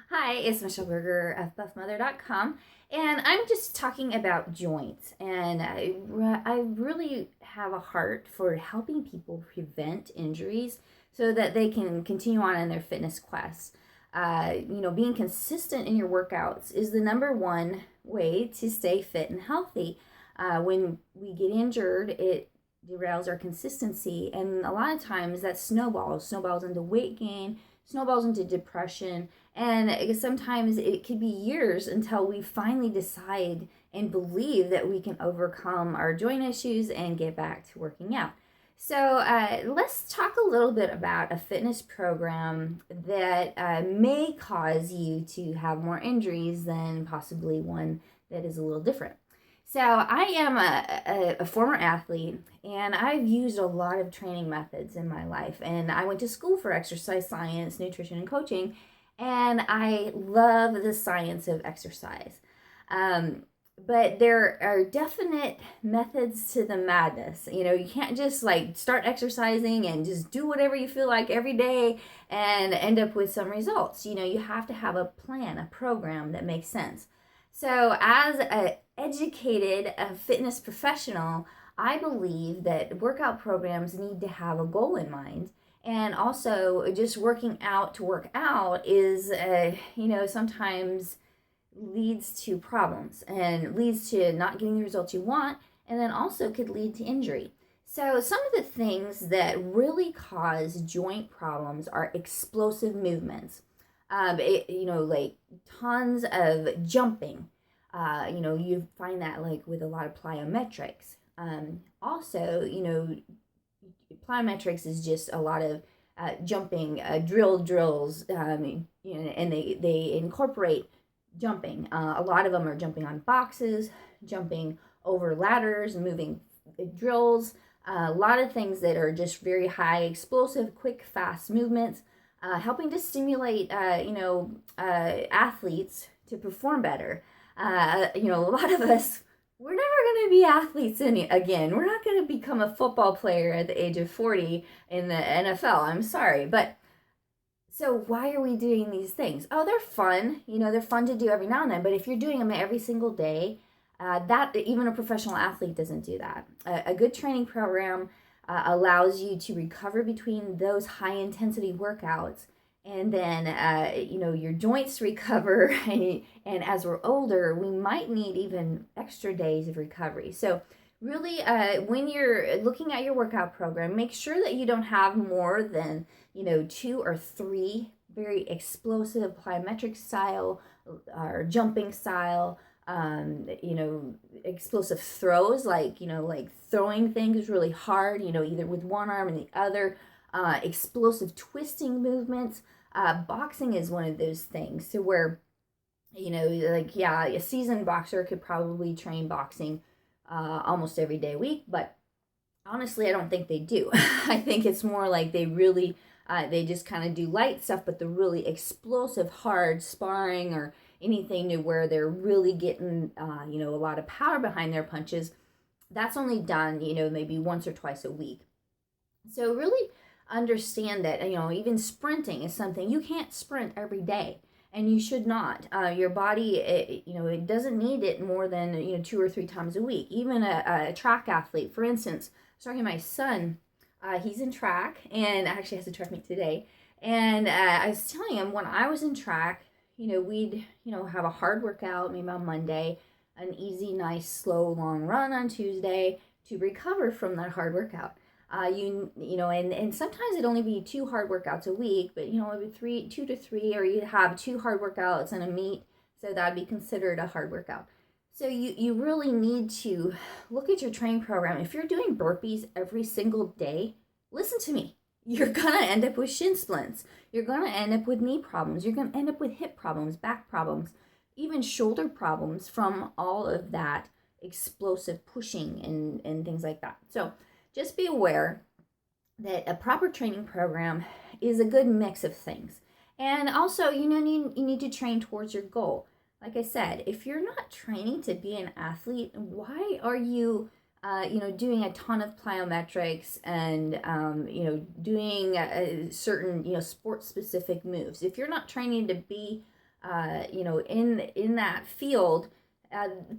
Hi, it's Michelle Berger of BuffMother.com, and I'm just talking about joints. And I really have a heart for helping people prevent injuries so that they can continue on in their fitness quest. Being consistent in your workouts is the number one way to stay fit and healthy. When we get injured, it derails our consistency, and a lot of times that snowballs into weight gain, snowballs into depression, and sometimes it could be years until we finally decide and believe that we can overcome our joint issues and get back to working out. So, let's talk a little bit about a fitness program that may cause you to have more injuries than possibly one that is a little different. So, I am a former athlete, and I've used a lot of training methods in my life. And I went to school for exercise science, nutrition, and coaching, and I love the science of exercise. Um, but there are definite methods to the madness. You can't just like start exercising and just do whatever you feel like every day and end up with some results. You have to have a plan, a program that makes sense. So, as an educated fitness professional, I believe that workout programs need to have a goal in mind. And also, just working out to work out is, sometimes leads to problems and leads to not getting the results you want, and then also could lead to injury. So, some of the things that really cause joint problems are explosive movements. Like tons of jumping. You find that like with a lot of plyometrics. Also, plyometrics is just a lot of jumping, drills, and they incorporate jumping. A lot of them are jumping on boxes, jumping over ladders, moving drills, a lot of things that are just very high explosive, quick, fast movements, helping to stimulate, athletes to perform better. A lot of us, we're never going to be athletes again. We're not going to become a football player at the age of 40 in the NFL. I'm sorry. But so why are we doing these things? Oh, they're fun. They're fun to do every now and then. But if you're doing them every single day, that even a professional athlete doesn't do that. A good training program allows you to recover between those high intensity workouts, and then your joints recover. And as we're older, we might need even extra days of recovery. So really, when you're looking at your workout program, make sure that you don't have more than 2 or 3 very explosive plyometric style or jumping style, explosive throws, like throwing things really hard, either with one arm and the other, explosive twisting movements. Boxing is one of those things. So where, a seasoned boxer could probably train boxing almost every day a week, but honestly, I don't think they do. I think it's more like they just kind of do light stuff, but the really explosive, hard sparring or anything to where they're really getting, a lot of power behind their punches, that's only done, maybe once or twice a week. So really understand that, even sprinting is something you can't sprint every day. And you should not. Your body, it doesn't need it more than 2 or 3 times a week. Even a track athlete, for instance, I was talking to my son. He's in track and actually has a track meet today. And I was telling him when I was in track, we'd have a hard workout maybe on Monday, an easy, nice, slow, long run on Tuesday to recover from that hard workout. And sometimes it'd only be 2 hard workouts a week, but it'd be 2 to 3, or you'd have 2 hard workouts and a meet, so that'd be considered a hard workout. So you really need to look at your training program. If you're doing burpees every single day, listen to me. You're gonna end up with shin splints. You're gonna end up with knee problems. You're gonna end up with hip problems, back problems, even shoulder problems from all of that explosive pushing and things like that. So just be aware that a proper training program is a good mix of things. And also, you need to train towards your goal. Like I said, if you're not training to be an athlete, why are you, doing a ton of plyometrics and, doing certain, sport-specific moves? If you're not training to be in that field,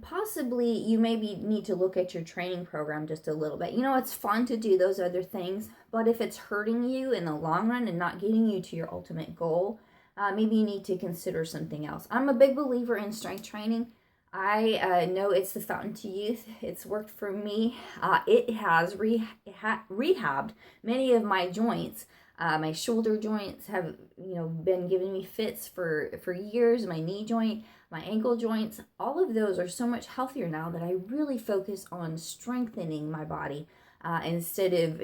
possibly you maybe need to look at your training program just a little bit. It's fun to do those other things, but if it's hurting you in the long run and not getting you to your ultimate goal, maybe you need to consider something else. I'm a big believer in strength training. I know it's the fountain to youth. It's worked for me. It has rehabbed many of my joints. My shoulder joints have, been giving me fits for years. My knee joint, my ankle joints, all of those are so much healthier now that I really focus on strengthening my body instead of,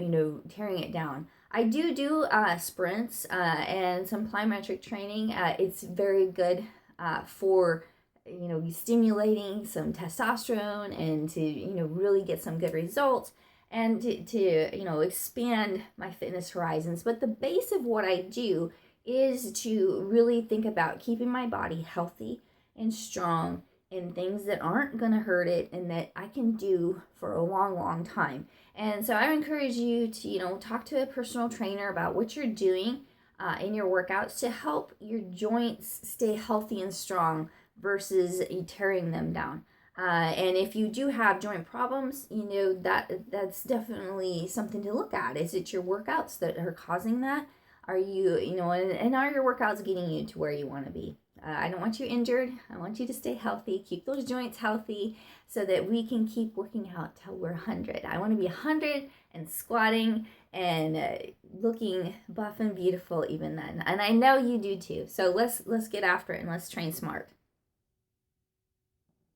tearing it down. I do sprints and some plyometric training. It's very good for stimulating some testosterone and to really get some good results and to expand my fitness horizons. But the base of what I do is to really think about keeping my body healthy and strong and things that aren't going to hurt it and that I can do for a long time. And so I encourage you to talk to a personal trainer about what you're doing in your workouts to help your joints stay healthy and strong versus tearing them down. And if you do have joint problems, that's definitely something to look at. Is it your workouts that are causing that? Are you, and are your workouts getting you to where you want to be? I don't want you injured. I want you to stay healthy, keep those joints healthy so that we can keep working out till we're 100. I want to be 100 and squatting and looking buff and beautiful even then. And I know you do too. So let's get after it and let's train smart.